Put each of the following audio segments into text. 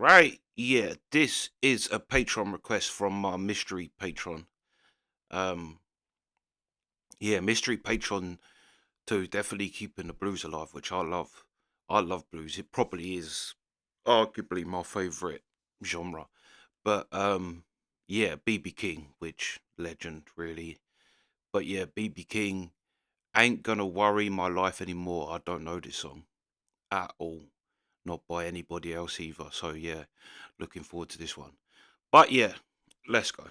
right. Yeah, this is a Patreon request from my mystery patron. Um, yeah, mystery patron two, definitely keeping the blues alive, which I love. I love blues. It probably is arguably my favorite genre. But yeah, BB King, which legend really. But yeah, BB King ain't gonna worry my life anymore. I don't know this song at all, not by anybody else either. So yeah, looking forward to this one. But yeah, let's go.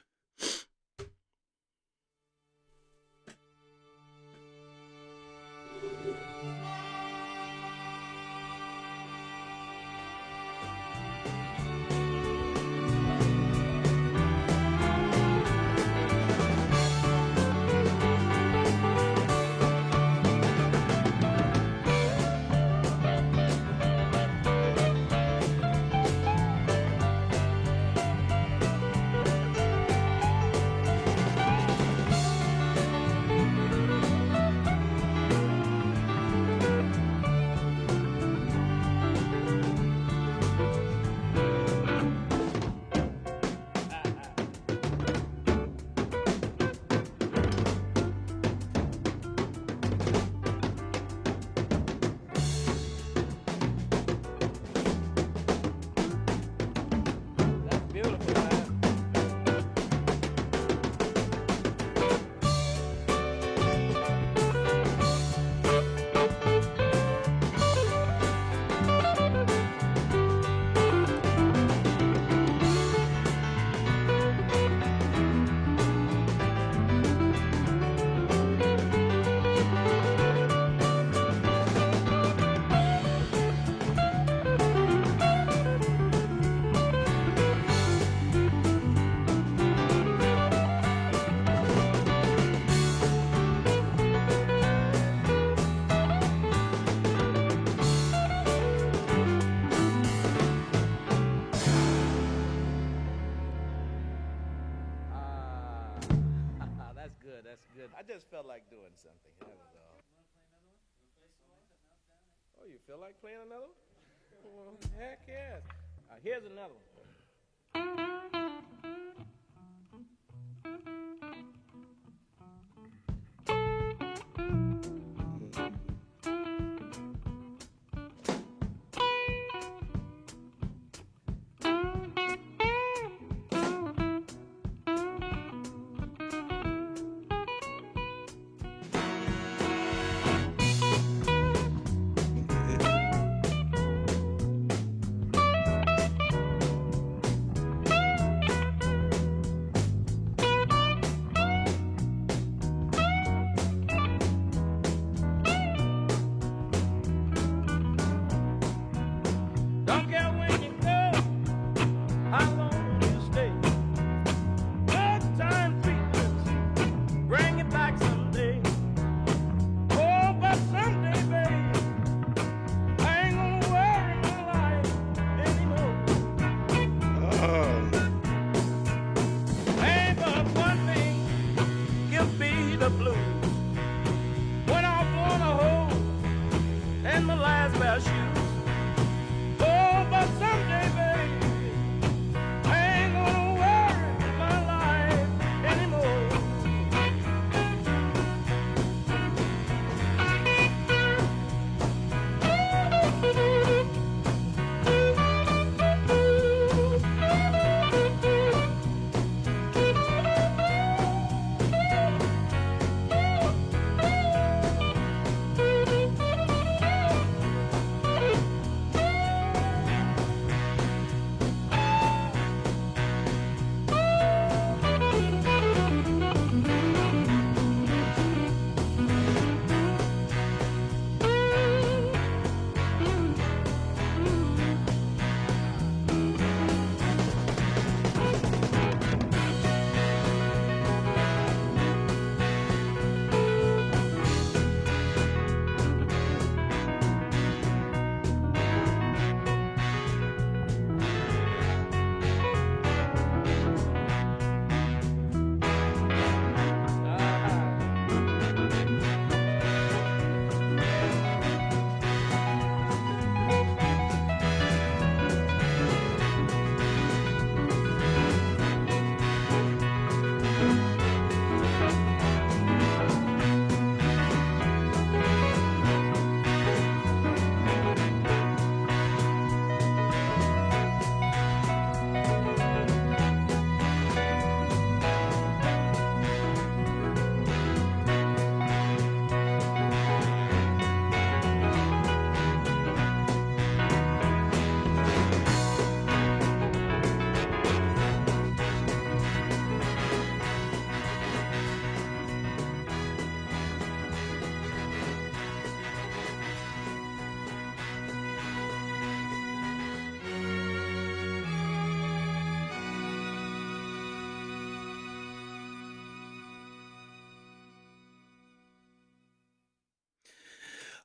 That's beautiful, man. Ah, that's good. That's good. I just felt like doing something. That was all. Oh, you feel like playing another one? Well, heck yes. Here's another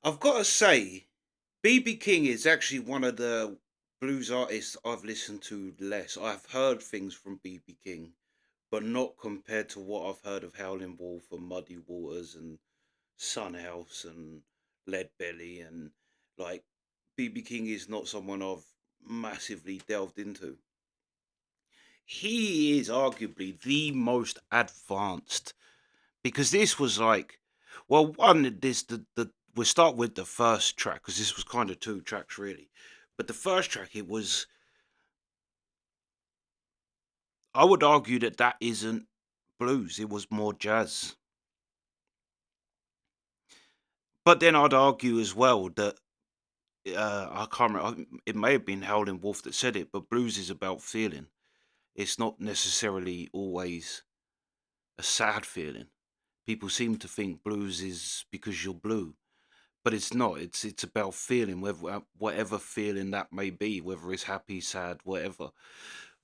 I've got to say, BB King is actually one of the blues artists I've listened to less. I've heard things from BB King, but not compared to what I've heard of Howlin' Wolf and Muddy Waters and Sunhouse and Lead Belly, and like BB King is not someone I've massively delved into. He is arguably the most advanced because this was like, well, one, this the we'll start with the first track because this was kind of two tracks really, but the first track, it was, I would argue that that isn't blues, it was more jazz. But then I'd argue as well that I can't remember, it may have been Howlin' Wolf that said it, but blues is about feeling. It's not necessarily always a sad feeling. People seem to think blues is because you're blue, but it's not. It's about feeling, whatever feeling that may be, whether it's happy, sad, whatever.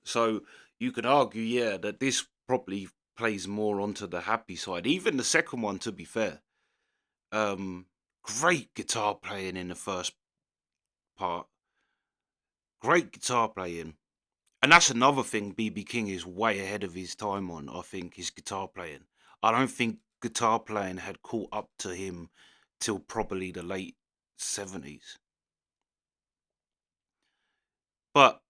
So you could argue, yeah, that this probably plays more onto the happy side. Even the second one, to be fair, um, great guitar playing in the first part, great guitar playing. And that's another thing BB King is way ahead of his time on, I think, his guitar playing. I don't think guitar playing had caught up to him till probably the late 70s. But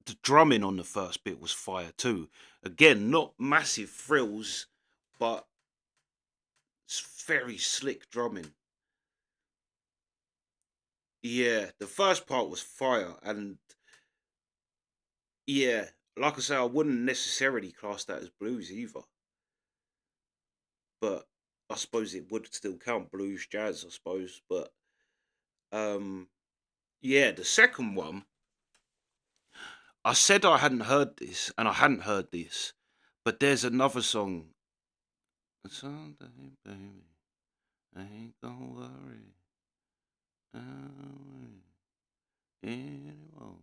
the drumming on the first bit was fire too. Again, not massive frills, but it's very slick drumming. Yeah, the first part was fire. And yeah, like I say, I wouldn't necessarily class that as blues either. But I suppose it would still count blues jazz, I suppose. But um yeah, the second one, I said I hadn't heard this, and I hadn't heard this, but there's another song. Someday, baby, I ain't gonna worry anymore.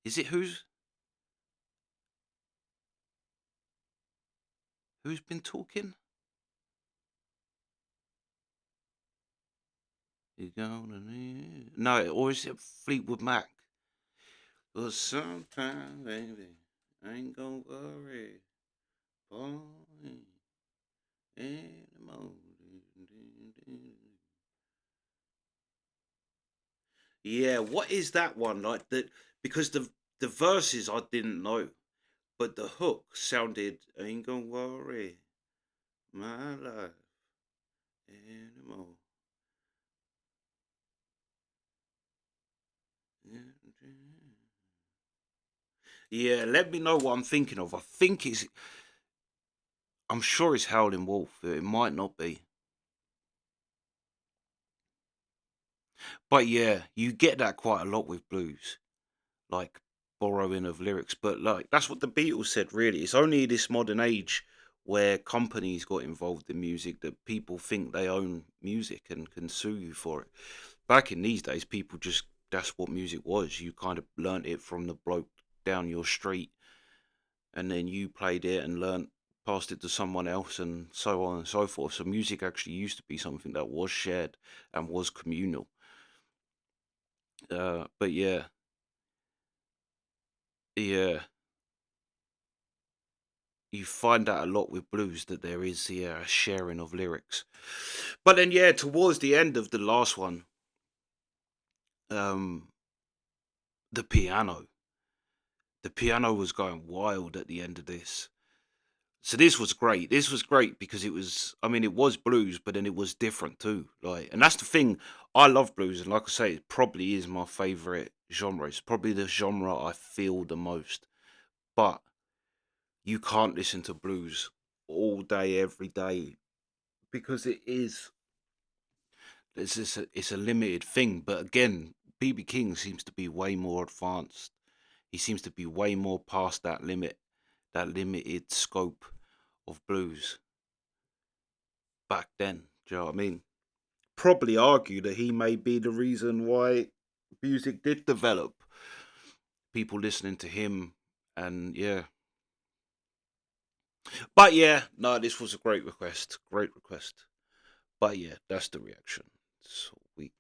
Is it who's been talking? You gonna need no, or is it Fleetwood Mac? But sometime, baby, I ain't gonna worry boy, anymore. Yeah, what is that one like? Because the verses I didn't know, but the hook sounded "Ain't gonna worry my life anymore." Yeah, let me know what I'm thinking of. I'm sure it's Howling Wolf. It might not be, but yeah, you get that quite a lot with blues, like borrowing of lyrics. But like that's what the Beatles said. Really, it's only this modern age where companies got involved in music that people think they own music and can sue you for it. Back in these days, people just, that's what music was. You kind of learnt it from the bloke down your street, and then you played it and learnt, passed it to someone else, and so on and so forth. So music actually used to be something that was shared and was communal. But yeah, yeah, you find that a lot with blues, that there is, yeah, a sharing of lyrics. But then yeah, towards the end of the last one, um, the piano, the piano was going wild at the end of this. So this was great. This was great because it was, I mean, it was blues, but then it was different too. Like, and that's the thing. I love blues, and like I say, it probably is my favorite genre. It's probably the genre I feel the most. But you can't listen to blues all day, every day, because it's a limited thing. But again, BB King seems to be way more advanced. He seems to be way more past that limit, that limited scope of blues back then. Do you know what I mean? Probably argue that he may be the reason why music did develop. People listening to him And yeah, but yeah, no, this was a great request, great request. But yeah, that's the reaction. So